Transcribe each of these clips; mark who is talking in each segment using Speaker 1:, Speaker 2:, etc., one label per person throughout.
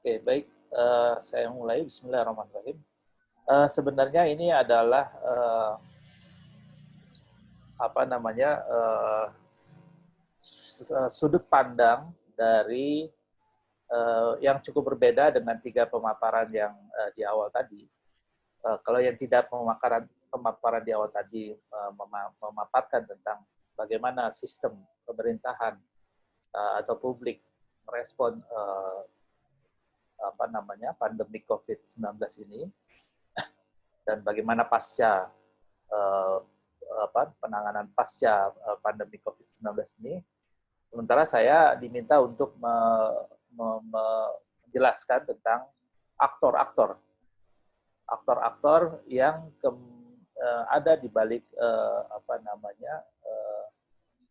Speaker 1: Oke, baik. Saya mulai. Bismillahirrahmanirrahim. Sebenarnya ini adalah apa namanya sudut pandang dari yang cukup berbeda dengan tiga pemaparan yang di awal tadi. Kalau yang tidak pemaparan di awal tadi memaparkan tentang bagaimana sistem pemerintahan atau publik merespon apa namanya pandemi COVID-19 ini dan bagaimana pasca penanganan pasca pandemi COVID-19 ini. Sementara saya diminta untuk menjelaskan tentang aktor-aktor yang ada di balik apa namanya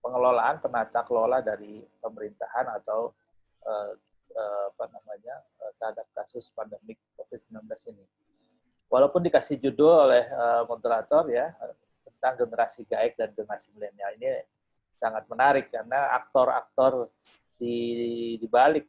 Speaker 1: pengelolaan penata kelola dari pemerintahan atau apa namanya terhadap kasus pandemi COVID-19 ini. Walaupun dikasih judul oleh moderator ya tentang generasi gaek dan generasi milenial, ini sangat menarik karena aktor-aktor di balik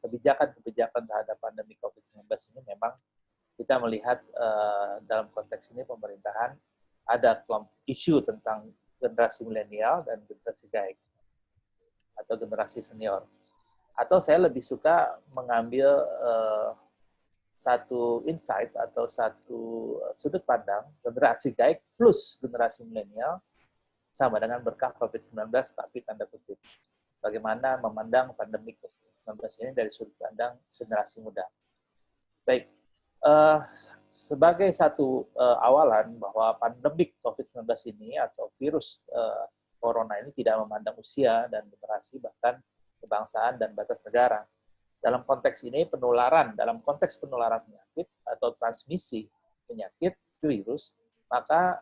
Speaker 1: kebijakan-kebijakan terhadap pandemi COVID-19 ini memang kita melihat dalam konteks ini pemerintahan ada isu tentang generasi milenial dan generasi gaek atau generasi senior. Atau saya lebih suka mengambil satu insight atau satu sudut pandang generasi gaek plus generasi milenial sama dengan berkah COVID-19 tapi tanda kutip. Bagaimana memandang pandemi COVID-19 ini dari sudut pandang generasi muda. Baik, sebagai satu awalan bahwa pandemi COVID-19 ini atau virus corona ini tidak memandang usia dan generasi bahkan kebangsaan dan batas negara. Dalam konteks ini dalam konteks penularan penyakit atau transmisi penyakit virus, maka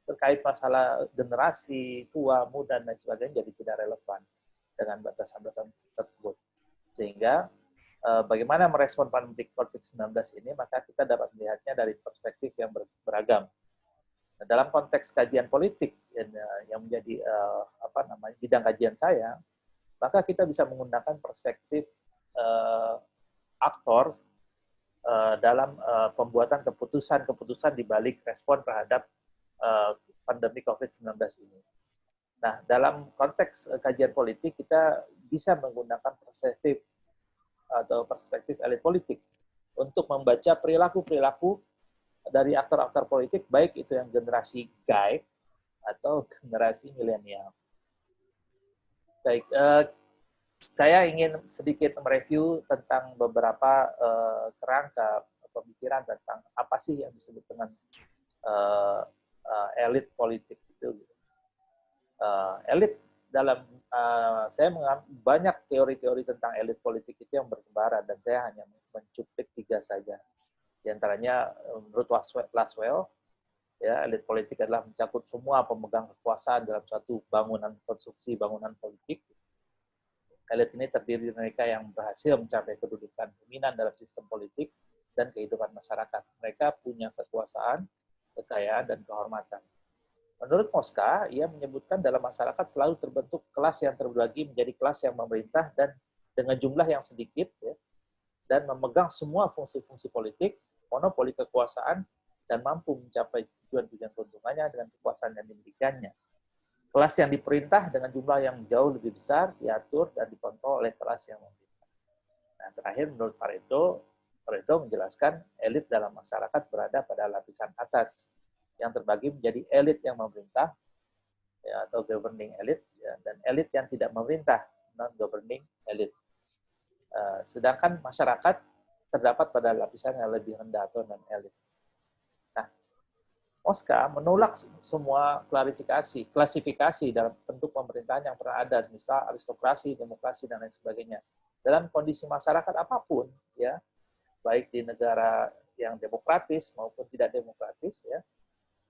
Speaker 1: terkait masalah generasi tua, muda dan sebagainya jadi tidak relevan dengan batasan-batasan tersebut. Sehingga bagaimana merespon pandemi COVID-19 ini, maka kita dapat melihatnya dari perspektif yang beragam. Nah, dalam konteks kajian politik yang menjadi apa namanya bidang kajian saya, maka kita bisa menggunakan perspektif aktor dalam pembuatan keputusan di balik respon terhadap pandemi COVID-19 ini. Nah, dalam konteks kajian politik, kita bisa menggunakan perspektif elit politik untuk membaca perilaku-perilaku dari aktor-aktor politik, baik itu yang generasi gaek atau generasi milenial. Baik, saya ingin sedikit mereview tentang beberapa kerangka pemikiran tentang apa sih yang disebut dengan elit politik itu. Elit dalam saya mengambil banyak teori-teori tentang elit politik itu yang bertebaran dan saya hanya mencuplik 3 saja. Di antaranya menurut Laswell, ya, elit politik adalah mencakup semua pemegang kekuasaan dalam suatu konstruksi bangunan politik. Elit ini terdiri dari mereka yang berhasil mencapai kedudukan dominan dalam sistem politik dan kehidupan masyarakat. Mereka punya kekuasaan, kekayaan, dan kehormatan. Menurut Mosca, ia menyebutkan dalam masyarakat selalu terbentuk kelas yang terbagi menjadi kelas yang memerintah dan dengan jumlah yang sedikit, ya, dan memegang semua fungsi-fungsi politik, monopoli kekuasaan, dan mampu mencapai tujuan-tujuan keuntungannya dengan kekuasaan yang dimilikinya. Kelas yang diperintah dengan jumlah yang jauh lebih besar, diatur dan dikontrol oleh kelas yang memerintah. Nah, terakhir menurut Pareto menjelaskan elit dalam masyarakat berada pada lapisan atas yang terbagi menjadi elit yang memerintah, ya, atau governing elite, ya, dan elit yang tidak memerintah, non-governing elite. Sedangkan masyarakat terdapat pada lapisan yang lebih rendah atau non-elit. Nah, Mosca menolak semua klasifikasi dalam bentuk pemerintahan yang pernah ada, misal aristokrasi, demokrasi, dan lain sebagainya. Dalam kondisi masyarakat apapun, ya, baik di negara yang demokratis maupun tidak demokratis, ya,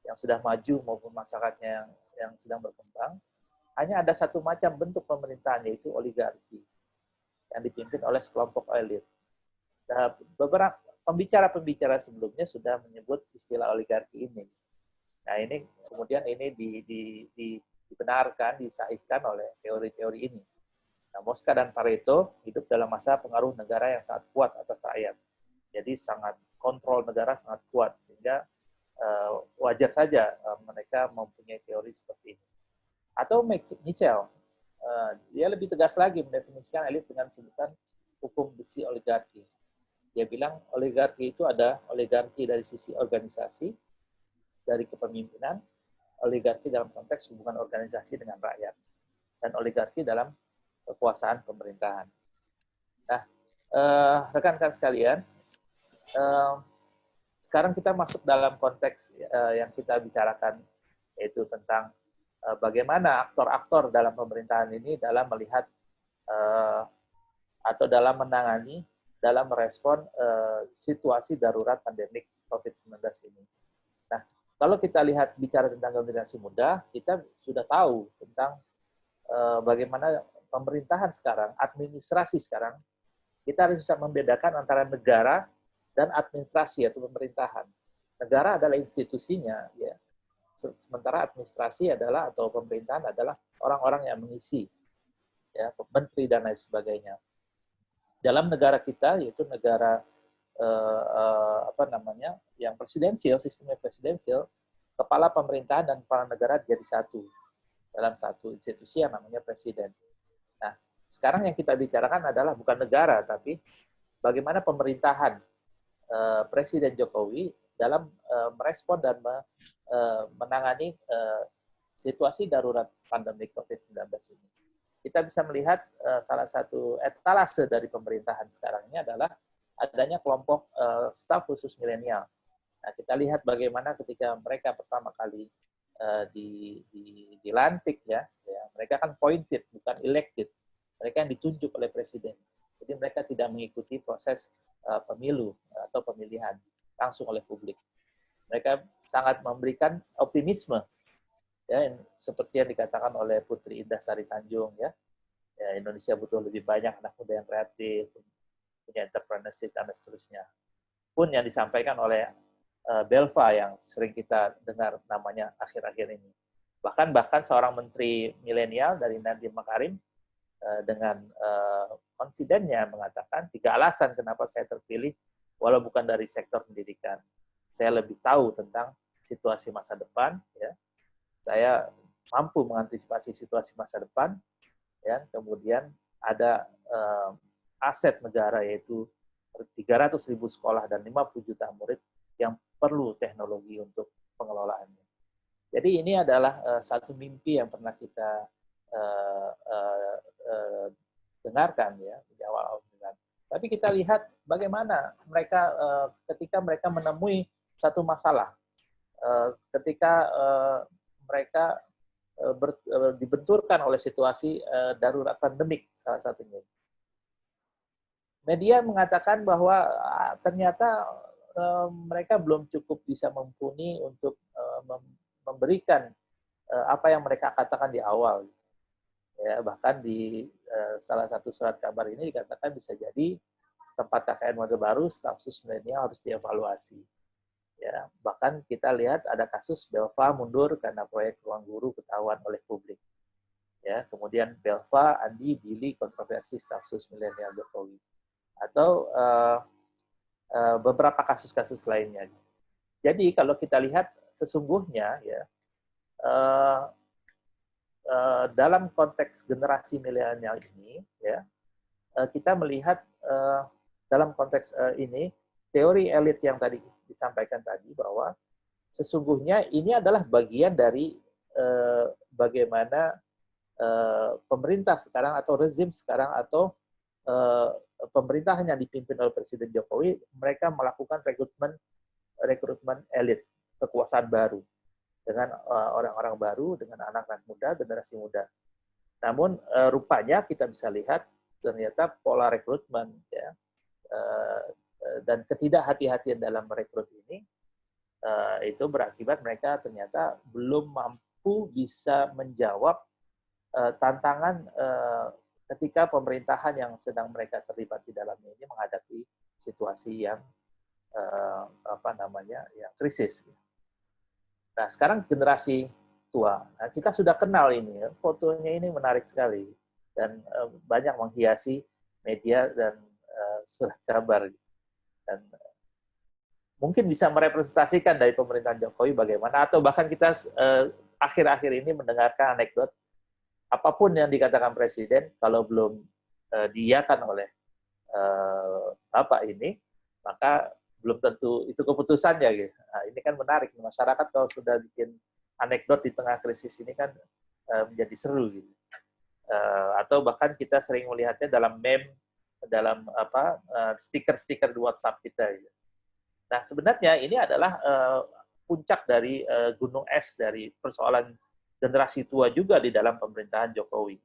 Speaker 1: yang sudah maju maupun masyarakatnya yang sedang berkembang, hanya ada satu macam bentuk pemerintahan, yaitu oligarki, yang dipimpin oleh sekelompok elit. Nah, beberapa pembicara sebelumnya sudah menyebut istilah oligarki ini. Nah, ini kemudian ini dibenarkan, disahihkan oleh teori-teori ini. Nah, Mosca dan Pareto hidup dalam masa pengaruh negara yang sangat kuat atas rakyat. Jadi sangat kontrol negara sangat kuat, sehingga wajar saja mereka mempunyai teori seperti ini. Atau Mitchell, dia lebih tegas lagi mendefinisikan elit dengan sebutan hukum besi oligarki. Dia bilang oligarki itu ada oligarki dari sisi organisasi, dari kepemimpinan, oligarki dalam konteks hubungan organisasi dengan rakyat, dan oligarki dalam kekuasaan pemerintahan. Nah, rekan-rekan sekalian, sekarang kita masuk dalam konteks yang kita bicarakan, yaitu tentang bagaimana aktor-aktor dalam pemerintahan ini dalam melihat atau dalam menangani, dalam merespon situasi darurat pandemik COVID-19 ini. Nah, kalau kita lihat bicara tentang generasi muda, kita sudah tahu tentang bagaimana pemerintahan sekarang, administrasi sekarang, kita harus bisa membedakan antara negara dan administrasi atau pemerintahan. Negara adalah institusinya, ya. Sementara administrasi adalah atau pemerintahan adalah orang-orang yang mengisi, ya, menteri dan lain sebagainya. Dalam negara kita, yaitu negara yang presidensial, sistemnya presidensial, kepala pemerintahan dan kepala negara jadi satu dalam satu institusi yang namanya presiden. Nah, sekarang yang kita bicarakan adalah bukan negara, tapi bagaimana pemerintahan Presiden Jokowi dalam merespon dan menangani situasi darurat pandemi COVID-19 ini. Kita bisa melihat salah satu etalase dari pemerintahan sekarang ini adalah adanya kelompok staf khusus milenial. Nah, kita lihat bagaimana ketika mereka pertama kali dilantik, ya, mereka kan appointed, bukan elected. Mereka yang ditunjuk oleh presiden. Jadi mereka tidak mengikuti proses pemilu atau pemilihan langsung oleh publik. Mereka sangat memberikan optimisme, ya, seperti yang dikatakan oleh Putri Indah Sari Tanjung, ya, Indonesia butuh lebih banyak anak muda yang kreatif, punya entrepreneurship dan seterusnya. Pun yang disampaikan oleh Belva yang sering kita dengar namanya akhir-akhir ini. Bahkan seorang menteri milenial dari Nadiem Makarim dengan confident-nya mengatakan 3 alasan kenapa saya terpilih walau bukan dari sektor pendidikan. Saya lebih tahu tentang situasi masa depan, ya. Saya mampu mengantisipasi situasi masa depan, ya. Kemudian ada aset negara yaitu 300.000 sekolah dan 50 juta murid yang perlu teknologi untuk pengelolaannya. Jadi ini adalah satu mimpi yang pernah kita dengarkan, ya, di awal-awal. Tapi kita lihat bagaimana mereka ketika mereka menemui satu masalah, ketika mereka dibenturkan oleh situasi darurat pandemik salah satunya. Media mengatakan bahwa ternyata mereka belum cukup bisa mumpuni untuk memberikan apa yang mereka katakan di awal. Ya, bahkan di salah satu surat kabar ini dikatakan bisa jadi tempat KKN Orde Baru, staf khusus milenial harus dievaluasi. Ya, bahkan kita lihat ada kasus Belva mundur karena proyek ruang guru ketahuan oleh publik. Ya, kemudian Belva, Andi, Billy kontroversi staf khusus milenial Jokowi. Atau beberapa kasus-kasus lainnya. Jadi kalau kita lihat sesungguhnya, ya, dalam konteks generasi milenial ini, ya, kita melihat dalam konteks ini teori elit yang tadi disampaikan tadi bahwa sesungguhnya ini adalah bagian dari bagaimana pemerintah sekarang atau rezim sekarang atau pemerintahan yang dipimpin oleh Presiden Jokowi, mereka melakukan rekrutmen elit, kekuasaan baru dengan orang-orang baru, dengan anak-anak muda, generasi muda. Namun rupanya kita bisa lihat ternyata pola rekrutmen, ya, dan ketidakhati-hatian dalam merekrut ini itu berakibat mereka ternyata belum mampu bisa menjawab tantangan ketika pemerintahan yang sedang mereka terlibat di dalamnya ini menghadapi situasi yang yang krisis. Nah, sekarang generasi tua. Nah, kita sudah kenal ini, ya. Fotonya ini menarik sekali. dan banyak menghiasi media dan surat kabar. Dan mungkin bisa merepresentasikan dari pemerintahan Jokowi bagaimana, atau bahkan kita akhir-akhir ini mendengarkan anekdot, apapun yang dikatakan Presiden, kalau belum diiyakan oleh Bapak ini, maka belum tentu itu keputusannya. Gitu. Nah, ini kan menarik. Masyarakat kalau sudah bikin anekdot di tengah krisis ini kan menjadi seru. Gitu. Atau bahkan kita sering melihatnya dalam meme, dalam stiker-stiker di WhatsApp kita. Gitu. Nah, sebenarnya ini adalah puncak dari gunung es dari persoalan generasi tua juga di dalam pemerintahan Jokowi.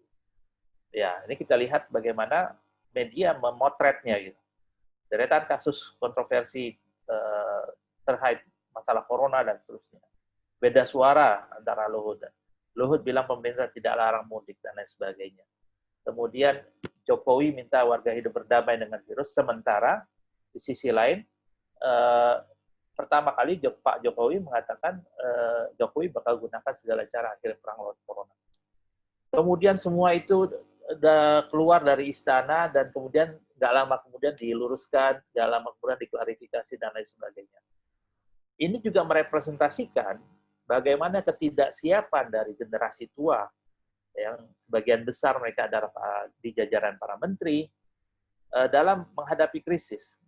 Speaker 1: Ya, ini kita lihat bagaimana media memotretnya gitu. Deretan kasus kontroversi terkait masalah corona dan seterusnya. Beda suara antara Luhut. Luhut bilang pemerintah tidak larang mudik dan lain sebagainya. Kemudian Jokowi minta warga hidup berdamai dengan virus, sementara di sisi lain pertama kali Pak Jokowi mengatakan Jokowi bakal gunakan segala cara akhir perang lawan corona. Kemudian semua itu udah keluar dari istana dan kemudian nggak lama kemudian diluruskan, nggak lama kemudian diklarifikasi dan lain sebagainya. Ini juga merepresentasikan bagaimana ketidaksiapan dari generasi tua, yang sebagian besar mereka adalah di jajaran para menteri, dalam menghadapi krisis.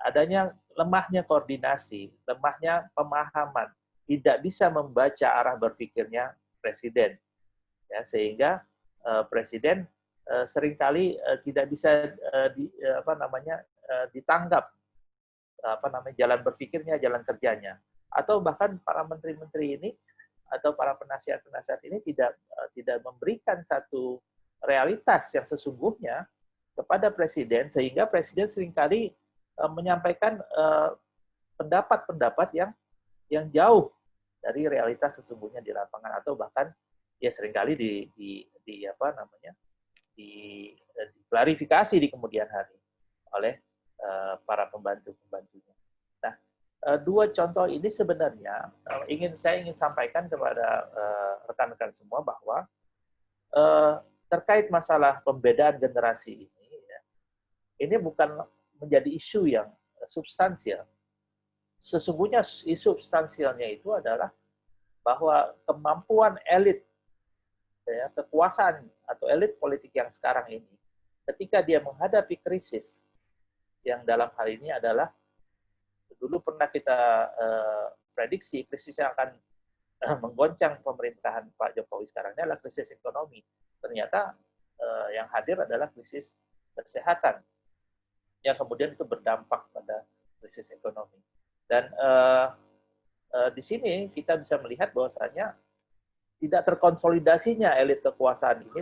Speaker 1: Adanya lemahnya koordinasi, lemahnya pemahaman, tidak bisa membaca arah berpikirnya Presiden. Ya, sehingga Presiden seringkali tidak bisa ditanggap jalan berpikirnya, jalan kerjanya, atau bahkan para menteri-menteri ini atau para penasihat-penasihat ini tidak memberikan satu realitas yang sesungguhnya kepada Presiden, sehingga Presiden seringkali menyampaikan pendapat-pendapat yang jauh dari realitas sesungguhnya di lapangan, atau bahkan ya seringkali diklarifikasi di kemudian hari oleh para pembantu-pembantunya. Nah, dua contoh ini sebenarnya saya ingin sampaikan kepada rekan-rekan semua bahwa terkait masalah pembedaan generasi ini bukan menjadi isu yang substansial. Sesungguhnya isu substansialnya itu adalah bahwa kemampuan elit, ya, kekuasaan atau elit politik yang sekarang ini, ketika dia menghadapi krisis, yang dalam hal ini adalah, dulu pernah kita prediksi krisis yang akan menggoncang pemerintahan Pak Jokowi sekarang ini adalah krisis ekonomi. Ternyata yang hadir adalah krisis kesehatan, yang kemudian itu berdampak pada krisis ekonomi. Dan di sini kita bisa melihat bahwasanya tidak terkonsolidasinya elit kekuasaan ini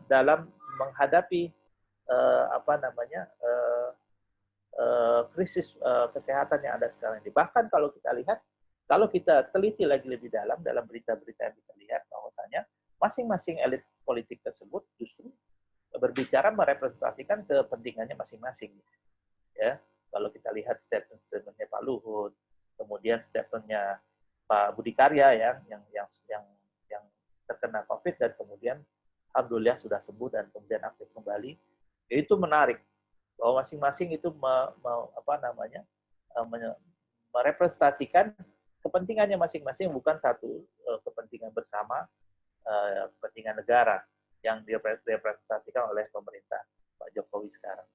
Speaker 1: dalam menghadapi krisis kesehatan yang ada sekarang ini. Bahkan kalau kita lihat, kalau kita teliti lagi lebih dalam berita-berita yang kita lihat, bahwasanya masing-masing elit politik tersebut justru berbicara merepresentasikan kepentingannya masing-masing. Ya, kalau kita lihat statement-statementnya Pak Luhut, kemudian statementnya Pak Budi Karya yang terkena COVID dan kemudian alhamdulillah sudah sembuh dan kemudian aktif kembali, itu menarik bahwa masing-masing itu merepresentasikan kepentingannya masing-masing, bukan satu kepentingan bersama, kepentingan negara yang direpresentasikan oleh pemerintah Pak Jokowi sekarang.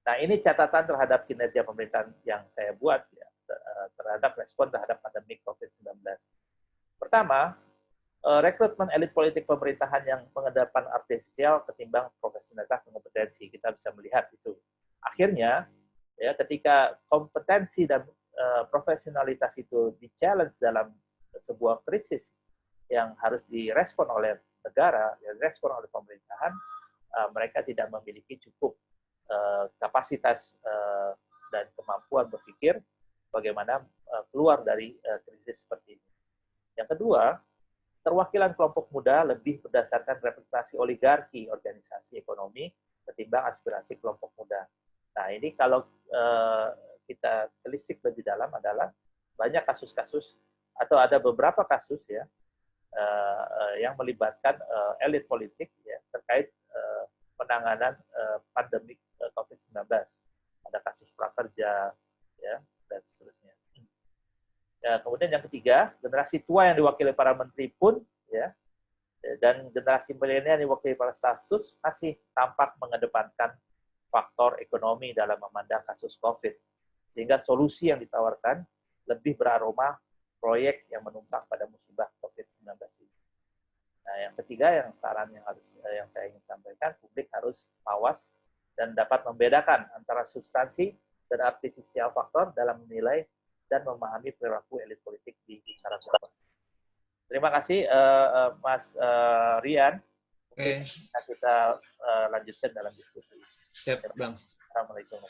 Speaker 1: Nah, ini catatan terhadap kinerja pemerintahan yang saya buat ya, terhadap respon terhadap pandemi COVID-19. Pertama, rekrutmen elit politik pemerintahan yang pengedapan artifisial ketimbang profesionalitas dan kompetensi. Kita bisa melihat itu. Akhirnya, ya, ketika kompetensi dan profesionalitas itu di-challenge dalam sebuah krisis yang harus direspon oleh negara, direspon oleh pemerintahan, mereka tidak memiliki cukup kapasitas dan kemampuan berpikir bagaimana keluar dari krisis seperti ini. Yang kedua, perwakilan kelompok muda lebih berdasarkan representasi oligarki organisasi ekonomi ketimbang aspirasi kelompok muda. Nah, ini kalau kita telisik lebih dalam adalah banyak kasus-kasus atau ada beberapa kasus ya yang melibatkan elit politik ya, terkait penanganan pandemi COVID-19. Ada kasus prakerja, ya, dan seterusnya. Ya, kemudian yang ketiga, generasi tua yang diwakili para menteri pun, ya, dan generasi milenial yang diwakili para stafsus masih tampak mengedepankan faktor ekonomi dalam memandang kasus COVID. Sehingga solusi yang ditawarkan lebih beraroma proyek yang menumpang pada musibah COVID-19 ini. Nah, yang ketiga, yang saran yang saya ingin sampaikan, publik harus awas dan dapat membedakan antara substansi dan artifisial faktor dalam menilai dan memahami perilaku elit politik di cara berpolitik. Terima kasih, Mas Rian. Mungkin kita lanjutkan dalam diskusi.
Speaker 2: Siap, Bang.
Speaker 1: Assalamualaikum.